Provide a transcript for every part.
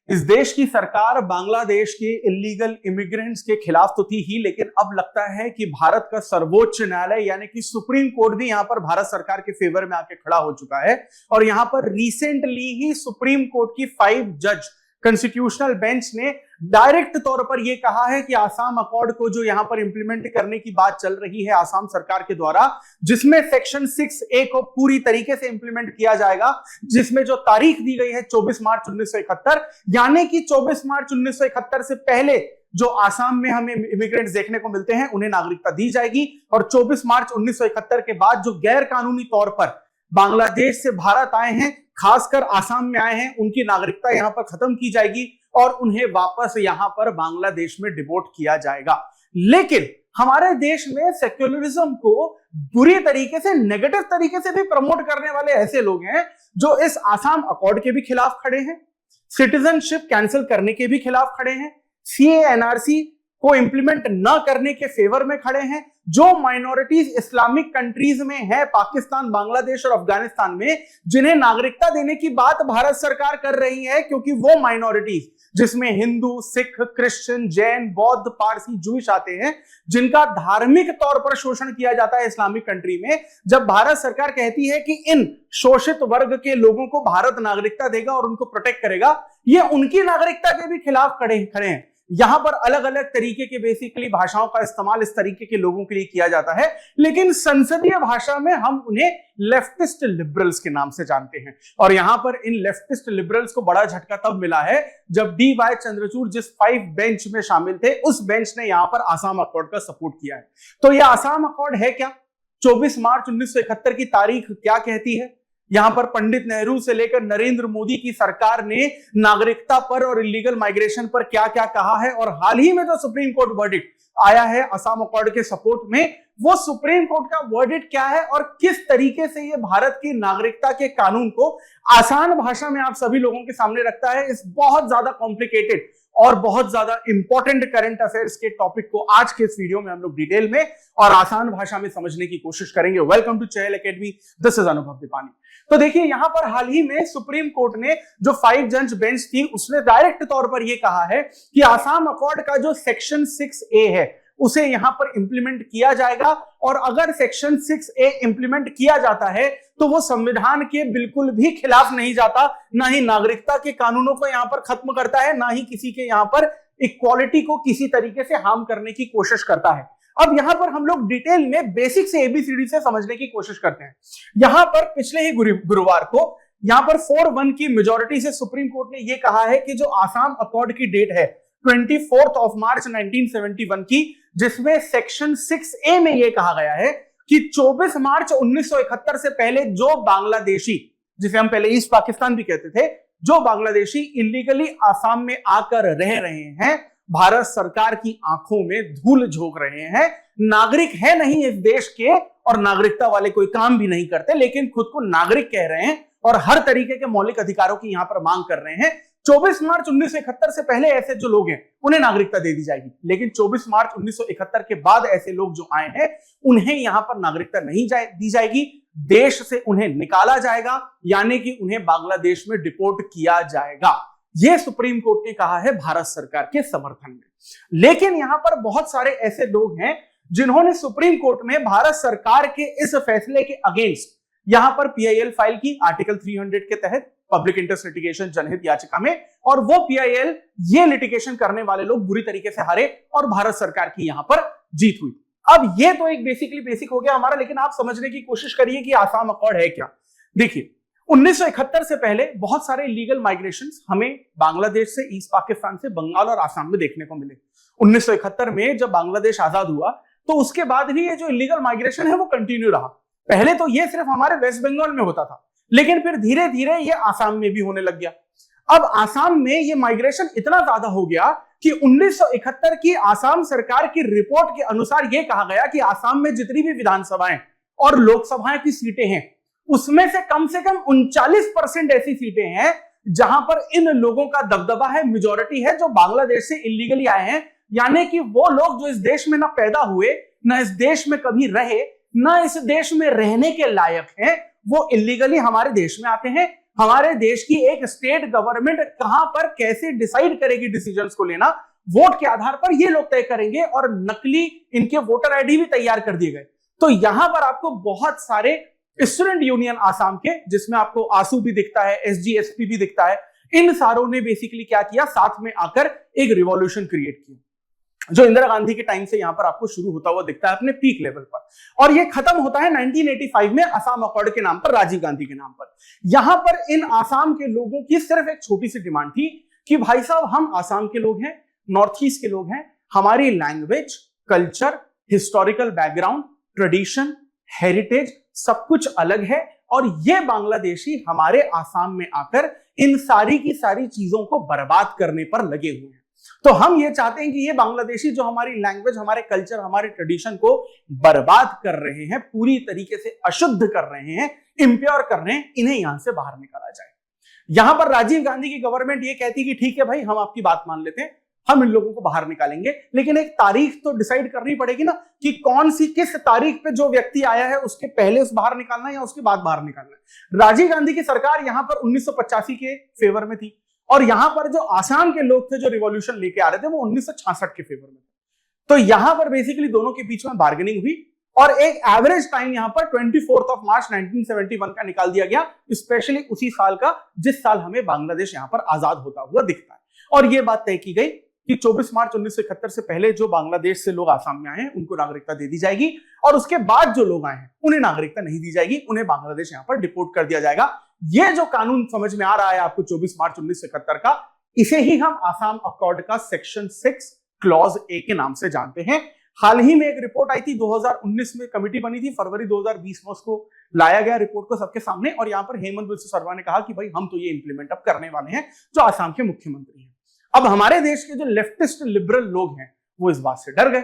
इस देश की सरकार बांग्लादेश के इलीगल इमिग्रेंट्स के खिलाफ तो थी ही, लेकिन अब लगता है कि भारत का सर्वोच्च न्यायालय यानी कि सुप्रीम कोर्ट भी यहां पर भारत सरकार के फेवर में आके खड़ा हो चुका है। और यहां पर रिसेंटली ही सुप्रीम कोर्ट की 5 जज कॉन्स्टिट्यूशनल बेंच ने डायरेक्ट तौर पर यह कहा है कि आसाम अकॉर्ड को जो यहां पर इंप्लीमेंट करने की बात चल रही है आसाम सरकार के द्वारा, जिसमें सेक्शन 6A को पूरी तरीके से इंप्लीमेंट किया जाएगा, जिसमें जो तारीख दी गई है 24 मार्च 1971, यानी कि 24 मार्च 1971 से पहले जो आसाम में हमें इमिग्रेंट्स देखने को मिलते हैं उन्हें नागरिकता दी जाएगी, और 24 मार्च 1971 के बाद जो गैर कानूनी तौर पर बांग्लादेश से भारत आए हैं, खासकर आसाम में आए हैं, उनकी नागरिकता यहां पर खत्म की जाएगी और उन्हें वापस यहां पर बांग्लादेश में डिपोर्ट किया जाएगा। लेकिन हमारे देश में सेक्युलरिज्म को बुरी तरीके से, नेगेटिव तरीके से भी प्रमोट करने वाले ऐसे लोग हैं जो इस आसाम अकॉर्ड के भी खिलाफ खड़े हैं, सिटीजनशिप कैंसिल करने के भी खिलाफ खड़े हैं, CA-NRC को इंप्लीमेंट न करने के फेवर में खड़े हैं, जो माइनॉरिटीज इस्लामिक कंट्रीज में है, पाकिस्तान, बांग्लादेश और अफगानिस्तान में, जिन्हें नागरिकता देने की बात भारत सरकार कर रही है, क्योंकि वो माइनॉरिटीज जिसमें हिंदू, सिख, क्रिश्चियन, जैन, बौद्ध, पारसी, जूश आते हैं, जिनका धार्मिक तौर पर शोषण किया जाता है इस्लामिक कंट्री में, जब भारत सरकार कहती है कि इन शोषित वर्ग के लोगों को भारत नागरिकता देगा और उनको प्रोटेक्ट करेगा, ये उनकी नागरिकता के भी खिलाफ खड़े हैं। यहां पर अलग अलग तरीके के बेसिकली भाषाओं का इस्तेमाल इस तरीके के लोगों के लिए किया जाता है, लेकिन संसदीय भाषा में हम उन्हें लेफ्टिस्ट लिबरल्स के नाम से जानते हैं। और यहां पर इन लेफ्टिस्ट लिबरल्स को बड़ा झटका तब मिला है जब DY चंद्रचूड़ जिस 5 बेंच में शामिल थे, उस बेंच ने यहां पर आसाम अकॉर्ड का सपोर्ट किया है। तो यह आसाम अकॉर्ड है क्या? 24 मार्च 1971 की तारीख क्या कहती है? यहां पर पंडित नेहरू से लेकर नरेंद्र मोदी की सरकार ने नागरिकता पर और इलीगल माइग्रेशन पर क्या क्या कहा है, और हाल ही में जो सुप्रीम कोर्ट वर्डिक्ट आया है आसाम अकॉर्ड के सपोर्ट में, वो सुप्रीम कोर्ट का वर्डिक्ट क्या है और किस तरीके से ये भारत की नागरिकता के कानून को आसान भाषा में आप सभी लोगों के सामने रखता है। इस बहुत ज्यादा कॉम्प्लिकेटेड और बहुत ज्यादा इंपॉर्टेंट करंट अफेयर्स के टॉपिक को आज के इस वीडियो में हम लोग डिटेल में और आसान भाषा में समझने की कोशिश करेंगे। Welcome to Chahal academy, this is Anubhav Deepani. तो देखिए, यहां पर हाल ही में सुप्रीम कोर्ट ने जो 5 जज बेंच थी उसने डायरेक्ट तौर पर यह कहा है कि आसाम अकॉर्ड का जो सेक्शन 6A है उसे यहां पर इंप्लीमेंट किया जाएगा, और अगर सेक्शन 6A इंप्लीमेंट किया जाता है तो वो संविधान के बिल्कुल भी खिलाफ नहीं जाता, ना ही नागरिकता के कानूनों को यहां पर खत्म करता है, ना ही किसी के यहां पर इक्वालिटी को किसी तरीके से हार्म करने की कोशिश करता है। अब यहां पर हम लोग डिटेल में बेसिक से ABCD से समझने की कोशिश करते हैं। यहां पर पिछले ही गुरुवार को यहां पर 4-1 की मेजॉरिटी से सुप्रीम कोर्ट ने यह कहा है कि जो आसाम अकॉर्ड की डेट है 24 मार्च 1971 की, जिसमें सेक्शन 6A में यह कहा गया है कि 24 मार्च 1971 से पहले जो बांग्लादेशी, जिसे हम पहले ईस्ट पाकिस्तान भी कहते थे, जो बांग्लादेशी इलीगली आसाम में आकर रह रहे हैं, भारत सरकार की आंखों में धूल झोंक रहे हैं, नागरिक है नहीं इस देश के, और नागरिकता वाले कोई काम भी नहीं करते, लेकिन खुद को नागरिक कह रहे हैं और हर तरीके के मौलिक अधिकारों की यहां पर मांग कर रहे हैं। 24 मार्च 1971 से पहले ऐसे जो लोग हैं उन्हें नागरिकता दे दी जाएगी, लेकिन 24 मार्च 1971 के बाद ऐसे लोग जो आए हैं उन्हें यहां पर नागरिकता नहीं दी जाएगी, देश से उन्हें निकाला जाएगा, यानी कि उन्हें बांग्लादेश में डिपोर्ट किया जाएगा। यह सुप्रीम कोर्ट ने कहा है भारत सरकार के समर्थन में। लेकिन यहां पर बहुत सारे ऐसे लोग हैं जिन्होंने सुप्रीम कोर्ट में भारत सरकार के इस फैसले के अगेंस्ट यहां पर PIL फाइल की आर्टिकल 300 के तहत पब्लिक इंटरेस्ट लिटिगेशन जनहित याचिका में, और वो PIL ये लिटिगेशन करने वाले लोग बुरी तरीके से हारे और भारत सरकार की यहां पर जीत हुई। अब ये तो एक बेसिक हो गया हमारा, लेकिन आप समझने की कोशिश करिए कि आसाम अकॉर्ड है क्या। देखिए, 1971 से पहले बहुत सारे इलीगल माइग्रेशंस हमें बांग्लादेश से, ईस्ट पाकिस्तान से, बंगाल और आसाम में देखने को मिले। 1971 में जब बांग्लादेश आजाद हुआ तो उसके बाद भी ये जो इलीगल माइग्रेशन है वो कंटिन्यू रहा। पहले तो ये सिर्फ हमारे वेस्ट बंगाल में होता था, लेकिन फिर धीरे धीरे ये आसाम में भी होने लग गया। अब आसाम में ये माइग्रेशन इतना ज्यादा हो गया कि 1971 की आसाम सरकार की रिपोर्ट के अनुसार यह कहा गया कि आसाम में जितनी भी विधानसभाएं और लोकसभाएं की सीटें हैं उसमें से कम 39% ऐसी सीटें हैं जहां पर इन लोगों का दबदबा है, मेजॉरिटी है, जो बांग्लादेश से इलीगली आए हैं, यानी कि वो लोग जो इस देश में ना पैदा हुए, ना इस देश में कभी रहे, ना इस देश में रहने के लायक हैं, वो इलीगली हमारे देश में आते हैं, हमारे देश की एक स्टेट गवर्नमेंट कहां पर कैसे डिसाइड करेगी डिसीजंस को लेना, वोट के आधार पर ये लोग तय करेंगे, और नकली इनके वोटर आईडी भी तैयार कर दिए गए। तो यहां पर आपको बहुत सारे स्टूडेंट यूनियन आसाम के, जिसमें आपको आसू भी दिखता है, एसजीएसपी भी दिखता है, इन सारों ने बेसिकली क्या किया, साथ में आकर एक रिवॉल्यूशन क्रिएट किया, जो इंदिरा गांधी के टाइम से यहां पर आपको शुरू होता हुआ दिखता है अपने पीक लेवल पर, और ये खत्म होता है 1985 में असम अकॉर्ड के नाम पर, राजीव गांधी के नाम पर। यहां पर इन आसाम के लोगों की सिर्फ एक छोटी सी डिमांड थी कि भाई साहब, हम आसाम के लोग हैं, नॉर्थ ईस्ट के लोग हैं, हमारी language, culture, historical background, tradition, heritage सब कुछ अलग है, और ये बांग्लादेशी हमारे आसाम में आकर इन सारी की सारी चीजों को बर्बाद करने पर लगे हुए हैं। तो हम ये चाहते हैं कि ये बांग्लादेशी जो हमारी लैंग्वेज, हमारे कल्चर, हमारे ट्रेडिशन को बर्बाद कर रहे हैं, पूरी तरीके से अशुद्ध कर रहे हैं, इंप्योर कर रहे हैं, इन्हें यहां से बाहर निकाला जाए। यहां पर राजीव गांधी की गवर्नमेंट ये कहती है कि ठीक है भाई, हम आपकी बात मान लेते हैं, हम इन लोगों को बाहर निकालेंगे, लेकिन एक तारीख तो डिसाइड करनी पड़ेगी ना कि कौन सी, किस तारीख पे जो व्यक्ति आया है उसके पहले उस बाहर निकालना है या उसके बाद बाहर निकालना है। राजीव गांधी की सरकार यहां पर 1985 के फेवर में थी, और यहां पर जो आसाम के लोग थे जो रिवॉल्यूशन लेके आ रहे थे, वो 1966 के फेवर में थे। तो यहां पर बेसिकली दोनों के बीच में बार्गेनिंग हुई, और एक एवरेज टाइम यहां पर 24 मार्च 1971 का निकाल दिया गया, स्पेशली उसी साल का जिस साल हमें बांग्लादेश यहां पर आजाद होता हुआ दिखता है। और यह बात तय की गई कि 24 मार्च 1971 से पहले जो बांग्लादेश से लोग आसाम में आए हैं उनको नागरिकता दे दी जाएगी, और उसके बाद जो लोग आए हैं उन्हें नागरिकता नहीं दी जाएगी, उन्हें बांग्लादेश यहां पर डिपोर्ट कर दिया जाएगा। ये जो कानून समझ में आ रहा है आपको 24 मार्च 1971 का, इसे ही हम आसाम अकॉर्ड का सेक्शन 6 क्लॉज ए के नाम से जानते हैं। हाल ही में एक रिपोर्ट आई थी, 2019 में कमेटी बनी थी, फरवरी 2020 में उसको लाया गया रिपोर्ट को सबके सामने, और यहां पर हेमंत बिस्वा शर्मा ने कहा कि भाई हम तो ये इंप्लीमेंट अब करने वाले हैं, जो आसाम के मुख्यमंत्री हैं। अब हमारे देश के जो लेफ्टिस्ट लिबरल लोग हैं वो इस बात से डर गए,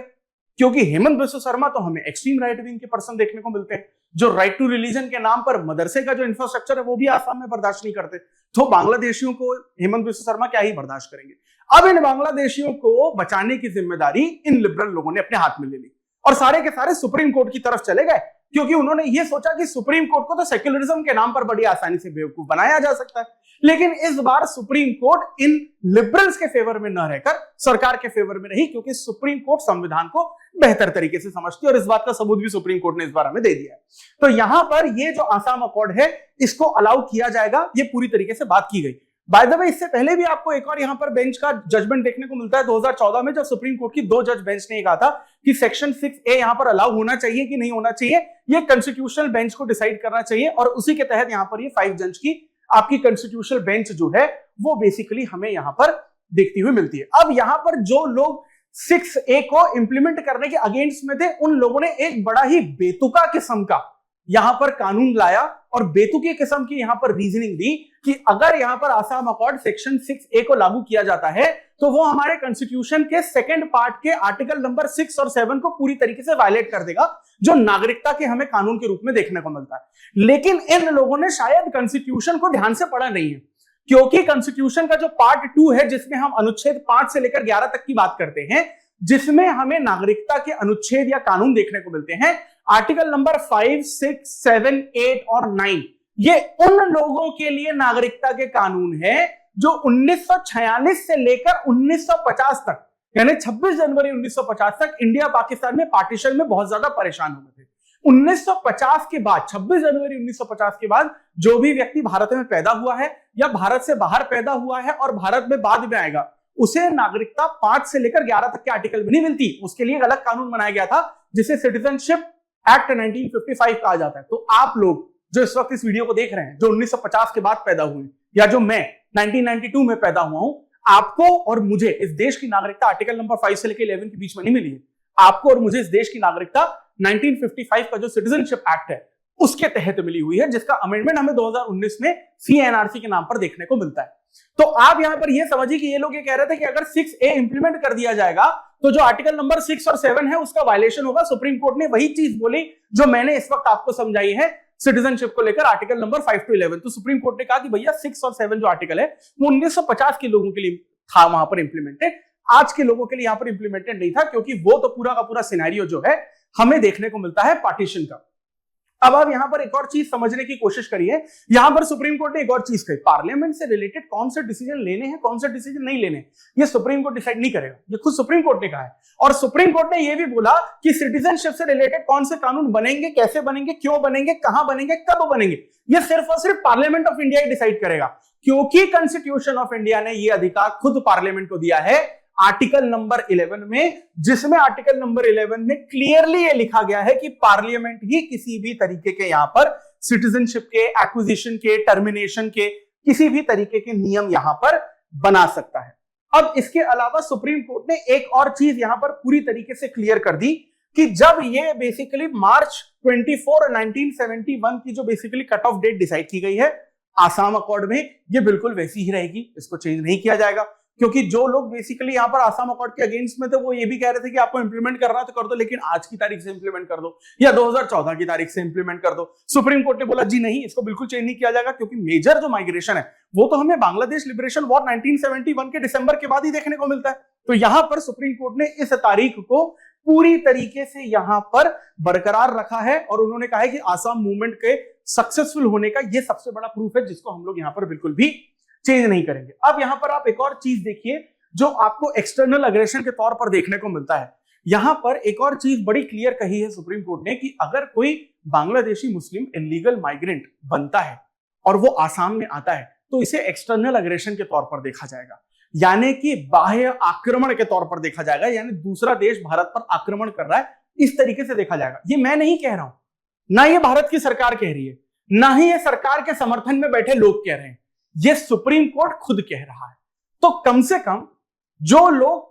क्योंकि हेमंत बिस्वा शर्मा तो हमें एक्सट्रीम राइट विंग के पर्सन देखने को मिलते हैं, जो राइट टू रिलीजन के नाम पर मदरसे का जो इंफ्रास्ट्रक्चर है वो भी आसाम में बर्दाश्त नहीं करते। तो बांग्लादेशियों को हेमंत बिस्वा शर्मा क्या ही बर्दाश्त करेंगे। अब इन बांग्लादेशियों को बचाने की जिम्मेदारी इन लिबरल लोगों ने अपने हाथ में ले ली, और सारे के सारे सुप्रीम कोर्ट की तरफ चले गए, क्योंकि उन्होंने ये सोचा कि सुप्रीम कोर्ट को तो सेक्युलरिज्म के नाम पर बड़ी आसानी से बेवकूफ बनाया जा सकता है। लेकिन इस बार सुप्रीम कोर्ट इन लिबरल्स के फेवर में न रहकर सरकार के फेवर में रही, क्योंकि सुप्रीम कोर्ट संविधान को बेहतर तरीके से समझती है, और इस बात का सबूत भी सुप्रीम कोर्ट ने इस बार हमें दे दिया है। तो यहां पर ये जो आसाम अकॉर्ड है इसको अलाउ किया जाएगा, ये पूरी तरीके से बात की गई। बाय द वे, इससे पहले भी आपको एक और यहां पर बेंच का जजमेंट देखने को मिलता है 2014 में, जब सुप्रीम कोर्ट की 2 जज बेंच ने ये कहा था कि सेक्शन 6A यहां पर अलाउ होना चाहिए कि नहीं होना चाहिए, ये कॉन्स्टिट्यूशनल बेंच को डिसाइड करना चाहिए, और उसी के तहत यहां पर ये 5 जज की आपकी कॉन्स्टिट्यूशनल बेंच जो है वो बेसिकली हमें यहां पर देखती हुई मिलती है। अब यहां पर जो लोग 6A को इंप्लीमेंट करने के अगेंस्ट में थे, उन लोगों ने एक बड़ा ही बेतुका किस्म का यहां पर कानून लाया, और बेतुकी किस्म की यहां पर रीजनिंग दी कि अगर यहां पर आसाम अकॉर्ड सेक्शन 6A को लागू किया जाता है तो वो हमारे कॉन्स्टिट्यूशन के सेकंड पार्ट के आर्टिकल नंबर 6 और 7 को पूरी तरीके से वायलेट कर देगा, जो नागरिकता के हमें कानून के रूप में देखने को मिलता है। लेकिन इन लोगों ने शायद कॉन्स्टिट्यूशन को ध्यान से पढ़ा नहीं है, क्योंकि कॉन्स्टिट्यूशन का जो पार्ट 2 है, जिसमें हम अनुच्छेद 5 से लेकर 11 तक की बात करते हैं, जिसमें हमें नागरिकता के अनुच्छेद या कानून देखने को मिलते हैं, आर्टिकल नंबर 5, 6, 7, 8 और 9, ये उन लोगों के लिए नागरिकता के कानून है जो 1946 से लेकर 1950 तक, यानी 26 जनवरी 1950 तक इंडिया पाकिस्तान में पार्टीशन में बहुत ज्यादा परेशान हुए थे। 1950 के बाद, 26 जनवरी 1950 के बाद जो भी व्यक्ति भारत में पैदा हुआ है या भारत से बाहर पैदा हुआ है और भारत में बाद में आएगा, उसे नागरिकता 5 से लेकर 11 तक के आर्टिकल में नहीं मिलती। उसके लिए एक अलग कानून बनाया गया था जिसे सिटीजनशिप एक्ट 1955 कहा जाता है। तो आप लोग जो इस वक्त इस वीडियो को देख रहे हैं, जो 1950 के बाद पैदा हुए, या जो मैं 1992 में पैदा हुआ हूं, आपको और मुझे इस देश की नागरिकता आर्टिकल नंबर 5 से लेकर 11 के बीच में नहीं मिली है। आपको और मुझे इस देश की नागरिकता 1955 का जो सिटीजनशिप एक्ट है उसके तहत मिली हुई है, जिसका अमेंडमेंट हमें 2019 में CNRC के नाम पर देखने को मिलता है। तो आप यहां पर यह समझिए कि ये लोग ये कह रहे थे कि अगर 6A इंप्लीमेंट कर दिया जाएगा तो जो आर्टिकल नंबर 6 और 7 है उसका वायलेशन होगा। सुप्रीम कोर्ट ने वही चीज बोली जो मैंने इस वक्त आपको समझाई है सिटीजनशिप को लेकर, आर्टिकल नंबर 5 to 11। तो सुप्रीम कोर्ट ने कहा कि भैया 6 और 7 जो आर्टिकल है वो 1950 के लोगों के लिए था वहां पर इंप्लीमेंटेड, आज के लोगों के लिए यहां पर इंप्लीमेंटेड नहीं था, क्योंकि वो तो पूरा का पूरा सिनेरियो जो है हमें देखने को मिलता है पार्टीशन का। अब आप यहां पर एक और चीज समझने की कोशिश करिए। यहां पर सुप्रीम कोर्ट ने एक और चीज कही, पार्लियामेंट से रिलेटेड कौन से डिसीजन लेने हैं, कौन से डिसीजन नहीं लेने, ये सुप्रीम कोर्ट डिसाइड नहीं करेगा, ये खुद सुप्रीम कोर्ट ने कहा है। और सुप्रीम कोर्ट ने यह भी बोला कि सिटीजनशिप से रिलेटेड कौन से कानून बनेंगे, कैसे बनेंगे, क्यों बनेंगे, कहां बनेंगे, कब बनेंगे, ये सिर्फ और सिर्फ parliament of India he decide करेगा, क्योंकि कॉन्स्टिट्यूशन ऑफ इंडिया ने यह अधिकार खुद पार्लियामेंट को दिया है आर्टिकल नंबर 11 में, जिसमें आर्टिकल नंबर 11 में क्लियरली ये लिखा गया है कि पार्लियामेंट ही किसी भी तरीके के यहां पर सिटीजनशिप के, एक्विजिशन के, टर्मिनेशन के किसी भी तरीके के नियम यहां पर बना सकता है। अब इसके अलावा सुप्रीम कोर्ट ने एक और चीज यहां पर पूरी तरीके से क्लियर कर दी कि जब ये बेसिकली मार्च 24 1971 की जो basically cut off date decide की गई है आसाम अकॉर्ड में, ये बिल्कुल वैसी ही रहेगी, इसको चेंज नहीं किया जाएगा। क्योंकि जो लोग बेसिकली यहां पर आसाम अकॉर्ड के अगेंस्ट में थे वो ये भी कह रहे थे कि आपको इंप्लीमेंट करना है तो कर दो, लेकिन आज की तारीख से इंप्लीमेंट कर दो या 2014 की तारीख से इंप्लीमेंट कर दो। सुप्रीम कोर्ट ने बोला जी नहीं, इसको बिल्कुल चेंज नहीं किया जाएगा, क्योंकि मेजर जो माइग्रेशन है वो तो हमें बांग्लादेश लिबरेशन वॉर 1971 के दिसंबर के बाद ही देखने को मिलता है। तो यहां पर सुप्रीम कोर्ट ने इस तारीख को पूरी तरीके से यहां पर बरकरार रखा है और उन्होंने कहा है कि आसाम मूवमेंट के सक्सेसफुल होने का यह सबसे बड़ा प्रूफ है, जिसको हम लोग यहां पर बिल्कुल भी चेंज नहीं करेंगे। अब यहां पर आप एक और चीज देखिए जो आपको एक्सटर्नल अग्रेशन के तौर पर देखने को मिलता है। यहां पर एक और चीज बड़ी क्लियर कही है सुप्रीम कोर्ट ने कि अगर कोई बांग्लादेशी मुस्लिम इलीगल माइग्रेंट बनता है और वो आसाम में आता है तो इसे एक्सटर्नल अग्रेशन के तौर पर देखा जाएगा, यानी कि बाह्य आक्रमण के तौर पर देखा जाएगा, यानी दूसरा देश भारत पर आक्रमण कर रहा है, इस तरीके से देखा जाएगा। ये मैं नहीं कह रहा हूं, ना ये भारत की सरकार कह रही है, ना ही ये सरकार के समर्थन में बैठे लोग कह रहे हैं, ये सुप्रीम कोर्ट खुद कह रहा है। तो कम से कम जो लोग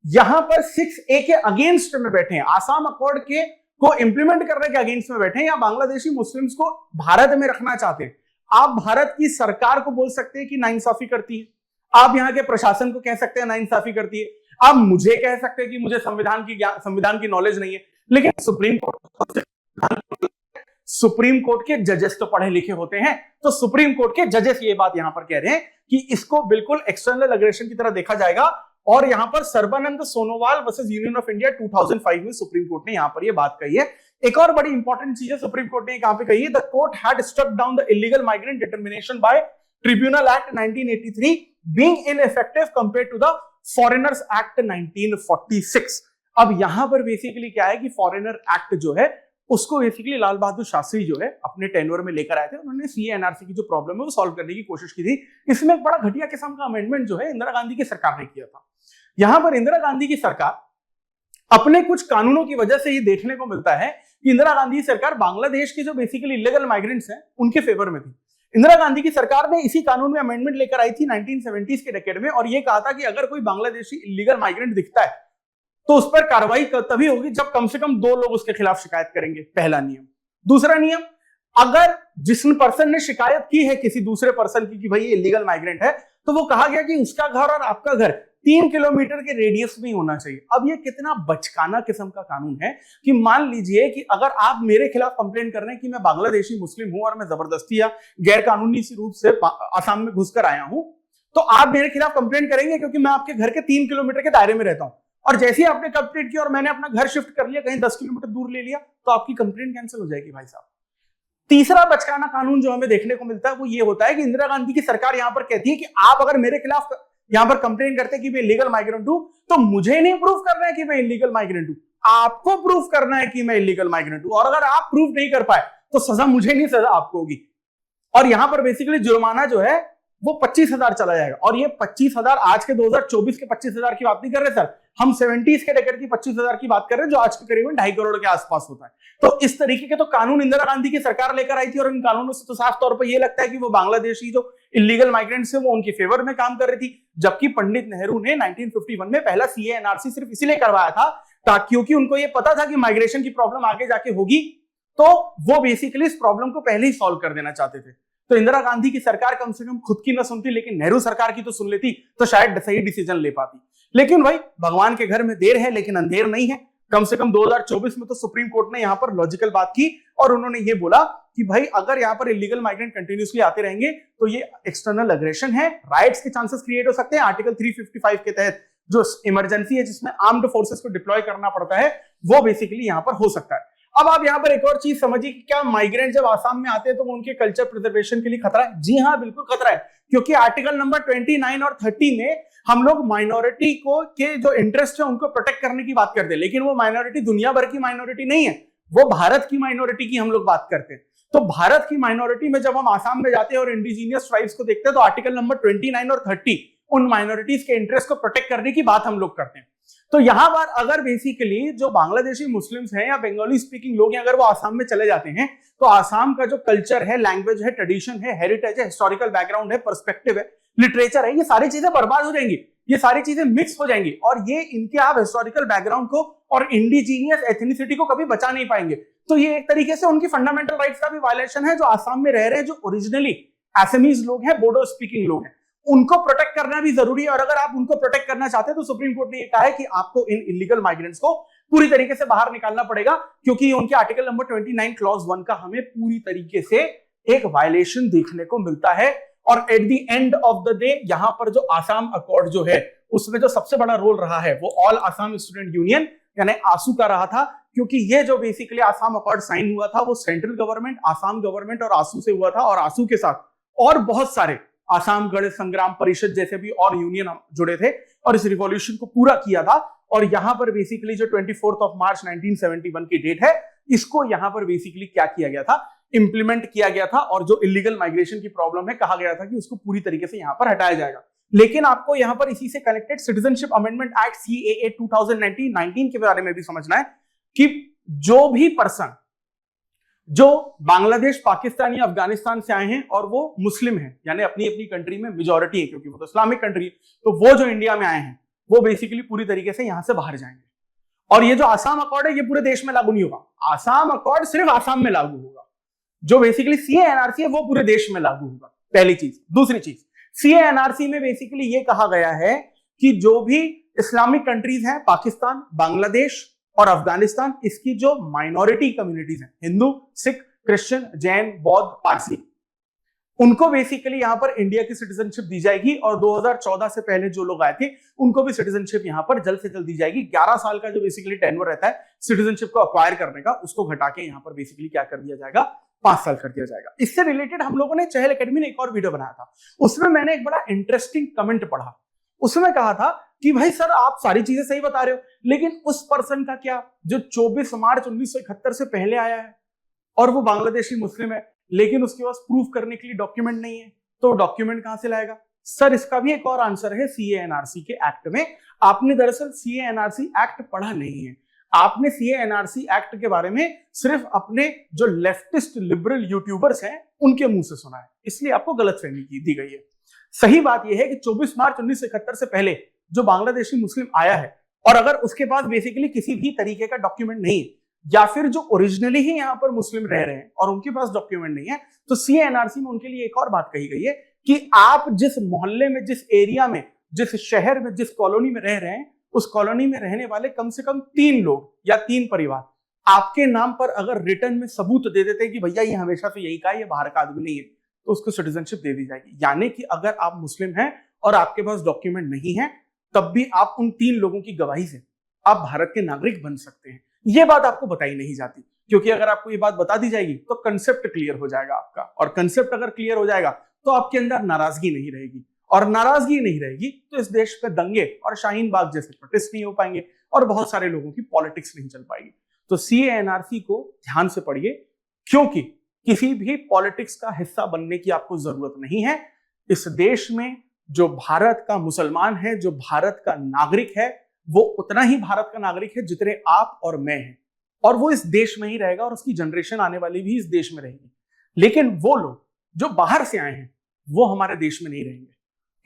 यहां पर 6A के अगेंस्ट में बैठे हैं, आसाम अकॉर्ड के को इंप्लीमेंट करने के अगेंस्ट में बैठे हैं, या बांग्लादेशी मुस्लिम्स को भारत में रखना चाहते हैं, आप भारत की सरकार को बोल सकते हैं कि नाइंसाफी करती है, आप यहां के प्रशासन को कह सकते हैं नाइंसाफी करती है, आप मुझे कह सकते हैं कि मुझे संविधान की नॉलेज नहीं है, लेकिन सुप्रीम कोर्ट के जजेस तो पढ़े लिखे होते हैं, तो सुप्रीम कोर्ट के जजेस ये बात यहां पर कह रहे हैं कि इसको बिल्कुल एक्सटर्नल अग्रेशन की तरह देखा जाएगा। और यहां पर Sarbananda Sonowal versus union of India 2005 में सुप्रीम कोर्ट ने यहां पर ये बात कही है। एक और बड़ी इंपॉर्टेंट चीज है सुप्रीम कोर्ट ने कहां पे कही है, the court had struck down the illegal migrant determination by tribunal act 1983 being ineffective compared to the foreigners act 1946। अब यहां पर बेसिकली क्या है कि फॉरेनर एक्ट जो है उसको बेसिकली लाल बहादुर शास्त्री जो है अपने टेन्योर में लेकर आए थे, उन्होंने सीएनआरसी की जो प्रॉब्लम है वो सॉल्व करने की कोशिश की थी। इसमें एक बड़ा घटिया किस्म का अमेंडमेंट जो है इंदिरा गांधी की सरकार ने किया था। यहां पर इंदिरा गांधी की सरकार अपने कुछ कानूनों की वजह से ये देखने को मिलता है कि इंदिरा गांधी की सरकार बांग्लादेश के जो बेसिकली इलीगल माइग्रेंट्स हैं उनके फेवर में थी। इंदिरा गांधी की सरकार ने इसी कानून में अमेंडमेंट लेकर आई थी 1970s के डेकेड में, और ये कहा था कि अगर कोई बांग्लादेशी इलीगल माइग्रेंट दिखता है तो उस पर कार्रवाई तभी होगी जब कम से कम 2 लोग उसके खिलाफ शिकायत करेंगे, पहला नियम। दूसरा नियम, अगर जिस पर्सन ने शिकायत की है किसी दूसरे पर्सन की कि भाई ये इलीगल माइग्रेंट है, तो वो कहा गया कि उसका घर और आपका घर 3 किलोमीटर के रेडियस में होना चाहिए। अब ये कितना बचकाना किस्म का कानून है कि मान लीजिए कि अगर आप मेरे खिलाफ कंप्लेंट कर रहे हैं कि मैं बांग्लादेशी मुस्लिम हूं और मैं जबरदस्ती या गैर कानूनी रूप से आसाम में घुसकर आया हूं, तो आप मेरे खिलाफ कंप्लेंट करेंगे क्योंकि मैं आपके घर के 3 किलोमीटर के दायरे में रहता हूं, और जैसे ही आपने कंप्लेंट किया और मैंने अपना घर शिफ्ट कर लिया, कहीं 10 किलोमीटर दूर ले लिया, तो आपकी कंप्लेंट कैंसिल हो जाएगी भाई साहब। तीसरा बचकाना कानून जो हमें देखने को मिलता है वो ये होता है कि इंदिरा गांधी की सरकार यहां पर कहती है कि आप अगर मेरे खिलाफ यहां पर कंप्लेंट करते हैं कि मैं इलीगल माइग्रेंट हूं, तो मुझे नहीं प्रूफ करना है कि मैं इलीगल माइग्रेंट हूं, आपको प्रूफ करना है कि मैं इलीगल माइग्रेंट हूं, और अगर आप प्रूफ नहीं कर पाए तो सजा मुझे नहीं, सजा आपको होगी। और यहां पर बेसिकली जुर्माना जो है वो 25,000 चला जाएगा। और ये 25,000 आज के 2024 के 25,000 की बात नहीं कर रहे सर, हम 70s के डेकेड की 25,000 की बात कर रहे हैं, जो आज के करीबन 2.5 करोड़ के आसपास होता है। तो इस तरीके के तो कानून इंदिरा गांधी की सरकार लेकर आई थी, और इन कानूनों से तो साफ तौर पर यह लगता है कि वो बांग्लादेशी जो इलीगल माइग्रेंट्स है वो उनके फेवर में काम कर रही थी। जबकि पंडित नेहरू ने 1951 में पहला सीएएनआरसी सिर्फ इसीलिए करवाया था क्योंकि उनको ये पता था कि माइग्रेशन की प्रॉब्लम आगे जाके होगी, तो वो बेसिकली इस प्रॉब्लम को पहले ही सॉल्व कर देना चाहते थे। तो इंदिरा गांधी की सरकार कम से कम खुद की न सुनती, लेकिन नेहरू सरकार की तो सुन लेती, तो शायद सही डिसीजन ले पाती। लेकिन भाई भगवान के घर में देर है लेकिन अंधेर नहीं है। कम से कम 2024 में तो सुप्रीम कोर्ट ने यहां पर लॉजिकल बात की और उन्होंने ये बोला कि भाई अगर यहां पर इलीगल माइग्रेंट कंटिन्यूसली आते रहेंगे तो ये एक्सटर्नल अग्रेशन है, राइट्स के चांसेस क्रिएट हो सकते हैं। आर्टिकल 355 के तहत जो इमरजेंसी है जिसमें आर्म्ड फोर्सेस को डिप्लॉय करना पड़ता है वो बेसिकली यहां पर हो सकता है। अब आप यहाँ पर एक और चीज समझिए कि क्या माइग्रेंट जब आसाम में आते हैं तो उनके कल्चर प्रिजर्वेशन के लिए खतरा है? जी हाँ, बिल्कुल खतरा है, क्योंकि आर्टिकल नंबर 29 और 30 में हम लोग माइनॉरिटी को के जो इंटरेस्ट है उनको प्रोटेक्ट करने की बात करते हैं, लेकिन वो माइनॉरिटी दुनिया भर की माइनॉरिटी नहीं है, वो भारत की माइनॉरिटी की हम लोग बात करते हैं। तो भारत की माइनॉरिटी में जब हम आसाम में जाते हैं और इंडिजीनियस ट्राइब्स को देखते हैं तो आर्टिकल नंबर 29 और 30 उन माइनॉरिटीज के इंटरेस्ट को प्रोटेक्ट करने की बात हम लोग करते हैं। तो यहां पर अगर बेसिकली जो बांग्लादेशी मुस्लिम्स हैं या बंगाली स्पीकिंग लोग हैं, अगर वो आसाम में चले जाते हैं तो आसाम का जो कल्चर है, लैंग्वेज है, ट्रेडिशन है, हेरिटेज है, हिस्टोरिकल बैकग्राउंड है, पर्सपेक्टिव है, लिटरेचर है, ये सारी चीजें बर्बाद हो जाएंगी, ये सारी चीजें मिक्स हो जाएंगी और ये इनके आप हिस्टोरिकल बैकग्राउंड को और इंडिजीनियस एथनिसिटी को कभी बचा नहीं पाएंगे। तो ये एक तरीके से उनकी फंडामेंटल राइट्स का भी वायलेशन है। जो आसाम में रह रहे हैं, जो ओरिजिनली असमीज लोग हैं, बोडो स्पीकिंग लोग हैं, उनको प्रोटेक्ट करना भी जरूरी है। और अगर आप उनको प्रोटेक्ट करना चाहते हैं तो सुप्रीम कोर्ट ने कहा है कि आपको इन इलीगल माइग्रेंट्स को पूरी तरीके से बाहर निकालना पड़ेगा, क्योंकि उनके आर्टिकल नंबर 29 क्लॉज 1 का हमें पूरी तरीके से एक वायलेशन देखने को मिलता है। और at the end of the day यहां पर जो आसाम अकॉर्ड जो है उसमें जो सबसे बड़ा रोल रहा है वो ऑल आसाम स्टूडेंट यूनियन यानी आसू का रहा था, क्योंकि ये जो बेसिकली आसाम अकॉर्ड साइन हुआ था वो सेंट्रल गवर्नमेंट, आसाम गवर्नमेंट और आसू से हुआ था, और आसू के साथ और बहुत सारे आसाम गण संग्राम परिषद जैसे भी और यूनियन जुड़े थे और इस रिवॉल्यूशन को पूरा किया था। और यहां पर बेसिकली जो 24 मार्च 1971 की डेट है, इसको यहां पर बेसिकली क्या किया गया था, इंप्लीमेंट किया गया था। और जो इलीगल माइग्रेशन की प्रॉब्लम है, कहा गया था कि उसको पूरी तरीके से यहां पर हटाया जाएगा। लेकिन आपको यहां पर इसी से connected citizenship amendment act CAA 2019 के बारे में भी समझना है कि जो भी पर्सन जो बांग्लादेश, पाकिस्तान या अफगानिस्तान से आए हैं और वो मुस्लिम हैं, यानी अपनी अपनी कंट्री में मेजॉरिटी है क्योंकि वो तो इस्लामिक कंट्री है, तो वो जो इंडिया में आए हैं वो बेसिकली पूरी तरीके से यहां से बाहर जाएंगे। और ये जो आसाम अकॉर्ड है ये पूरे देश में लागू नहीं होगा, आसाम अकॉर्ड सिर्फ आसाम में लागू होगा। जो बेसिकली CAA NRC है वो पूरे देश में लागू होगा, पहली चीज। दूसरी चीज, CAA NRC में बेसिकली ये कहा गया है कि जो भी इस्लामिक कंट्रीज हैं, पाकिस्तान, बांग्लादेश और अफगानिस्तान, इसकी जो माइनॉरिटी कम्युनिटीज हैं, हिंदू, सिख, क्रिश्चियन, जैन, बौद्ध, पारसी, उनको बेसिकली यहां पर इंडिया की सिटीजनशिप दी जाएगी। और 2014 से पहले जो लोग आए थे उनको भी सिटीजनशिप यहां पर जल्द से जल्द दी जाएगी। 11 साल का जो बेसिकली टेन्योर रहता है सिटीजनशिप को अक्वायर करने का, उसको घटा के यहां पर बेसिकली क्या कर दिया जाएगा, 5 साल कर दिया जाएगा। इससे रिलेटेड हम लोगों ने चहल एकेडमी ने एक और वीडियो बनाया था, उसमें मैंने एक बड़ा इंटरेस्टिंग कमेंट पढ़ा। उसमें कहा था कि भाई सर आप सारी चीजें सही बता रहे हो, लेकिन उस पर्सन का क्या जो 24 मार्च 1971 से पहले आया है और वो बांग्लादेशी मुस्लिम है, लेकिन उसके पास प्रूफ करने के लिए डॉक्यूमेंट नहीं है, तो डॉक्यूमेंट कहां से लाएगा? सर इसका भी एक और आंसर है CAA NRC के एक्ट में। आपने दरअसल CAA NRC एक्ट पढ़ा नहीं है, आपने CAA NRC एक्ट के बारे में सिर्फ अपने जो लेफ्टिस्ट लिबरल यूट्यूबर्स हैं उनके मुंह से सुना है, इसलिए आपको गलतफहमी दी गई है। सही बात यह है कि 24 मार्च 1971 से पहले जो बांग्लादेशी मुस्लिम आया है और अगर उसके पास बेसिकली किसी भी तरीके का डॉक्यूमेंट नहीं है, या फिर जो ओरिजिनली ही यहां पर मुस्लिम रह रहे हैं और उनके पास डॉक्यूमेंट नहीं है, तो CAA NRC में उनके लिए एक और बात कही गई है कि आप जिस मोहल्ले में, जिस एरिया में, जिस शहर में, जिस कॉलोनी में रह रहे हैं, उस कॉलोनी में रहने वाले कम से कम 3 लोग या 3 परिवार आपके नाम पर अगर रिटर्न में सबूत दे देते हैं कि भैया ये हमेशा से यही का है, ये बाहर का आदमी नहीं है, तो उसको सिटीजनशिप दे दी जाएगी। यानी कि अगर आप मुस्लिम हैं और आपके पास डॉक्यूमेंट नहीं है, तब भी आप उन 3 लोगों की गवाही से आप भारत के नागरिक बन सकते हैं। ये बात आपको बताई नहीं जाती, क्योंकि अगर आपको ये बात बता दी जाएगी तो कंसेप्ट क्लियर हो जाएगा आपका, और कंसेप्ट अगर क्लियर हो जाएगा तो आपके अंदर नाराजगी नहीं रहेगी, और नाराजगी नहीं रहेगी तो इस देश पे दंगे और शाहीन बाग जैसे प्रोटेस्ट नहीं हो पाएंगे और बहुत सारे लोगों की पॉलिटिक्स नहीं चल पाएगी। तो CAA NRC को ध्यान से पढ़िए, क्योंकि किसी भी पॉलिटिक्स का हिस्सा बनने की आपको जरूरत नहीं है। इस देश में जो भारत का मुसलमान है, जो भारत का नागरिक है, वो उतना ही भारत का नागरिक है जितने आप और मैं हैं, और वो इस देश में ही रहेगा और उसकी जनरेशन आने वाली भी इस देश में रहेगी। लेकिन वो लोग जो बाहर से आए हैं वो हमारे देश में नहीं रहेंगे,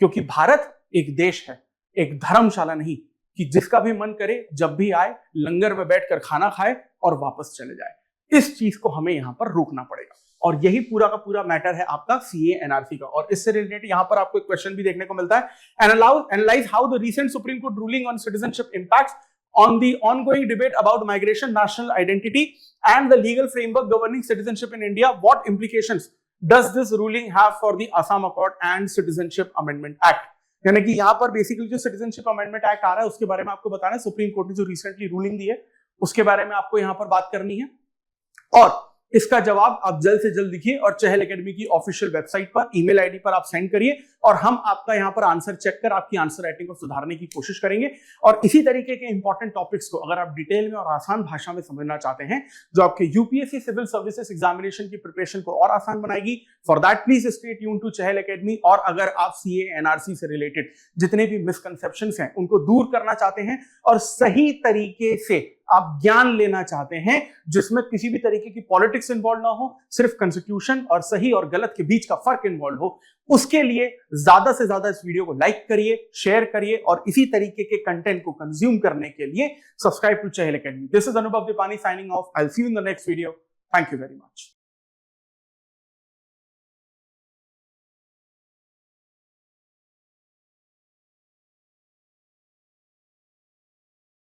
क्योंकि भारत एक देश है, एक धर्मशाला नहीं कि जिसका भी मन करे जब भी आए लंगर में बैठकर खाना खाए और वापस चले जाए। इस चीज को हमें यहां पर रोकना पड़ेगा, और यही पूरा का पूरा मैटर है आपका CAA NRC का। और इससे रिलेटेड यहां पर आपको एक क्वेश्चन भी देखने को मिलता है, analyse how the recent supreme court ruling on citizenship impacts on the ongoing debate about migration, national identity and the legal framework governing citizenship in India. What implications does this ruling have for the Assam Accord and Citizenship Amendment Act? यानी कि यहाँ पर basically जो citizenship amendment act आ रहा है उसके बारे में आपको बताना है। सुप्रीम कोर्ट ने जो रिसेंटली रूलिंग दी है उसके बारे में आपको यहाँ पर बात करनी है। और इसका जवाब आप जल्द से जल्द लिखिए और चहल एकेडमी की ऑफिशियल वेबसाइट पर ईमेल आईडी पर आप सेंड करिए और हम आपका यहां पर आंसर चेक कर आपकी आंसर राइटिंग को सुधारने की कोशिश करेंगे। और इसी तरीके के इंपॉर्टेंट टॉपिक्स को अगर आप डिटेल में और आसान भाषा में समझना चाहते हैं जो आपके यूपीएससी सिविल सर्विसेज एग्जामिनेशन की प्रिपरेशन को और आसान बनाएगी, for that please stay tune to Chahal academy. और अगर आप सीए एनआरसी से रिलेटेड जितने भी मिसकंसेप्शंस हैं उनको दूर करना चाहते हैं और सही तरीके से आप ज्ञान लेना चाहते हैं जिसमें किसी भी तरीके की पॉलिटिक्स इन्वॉल्व ना हो, सिर्फ कॉन्स्टिट्यूशन और सही और गलत के बीच का फर्क इन्वॉल्व हो, उसके लिए ज्यादा से ज्यादा इस वीडियो को लाइक करिए, शेयर करिए और इसी तरीके के कंटेंट को कंज्यूम करने के लिए subscribe to Chahal academy. This is Anubhav Deepani signing off. I will see you in the next video. Thank you very much.